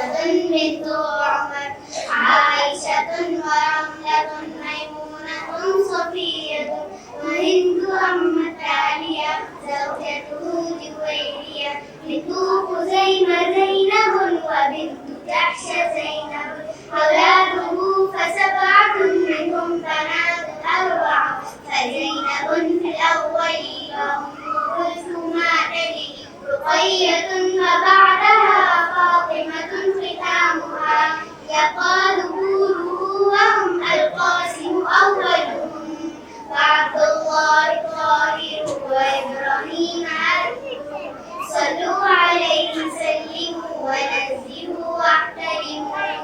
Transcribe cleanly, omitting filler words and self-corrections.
بنت عمر، عائشة ورملة ميمونة صفية وهند أمة عليا زوجته جويرية بنت خزيمة زينب وبنت جحش زينب أولاده فسبعة منهم بنات أربعة فزينب في الأولين وأم كلثوم تلي رقية وبعدها فاطمة ختامها يقال بوره وهم القاسم أولهم وعبد الله الطاهر وإبراهيم صلوا عليه سلموا ونزهوا واحترموا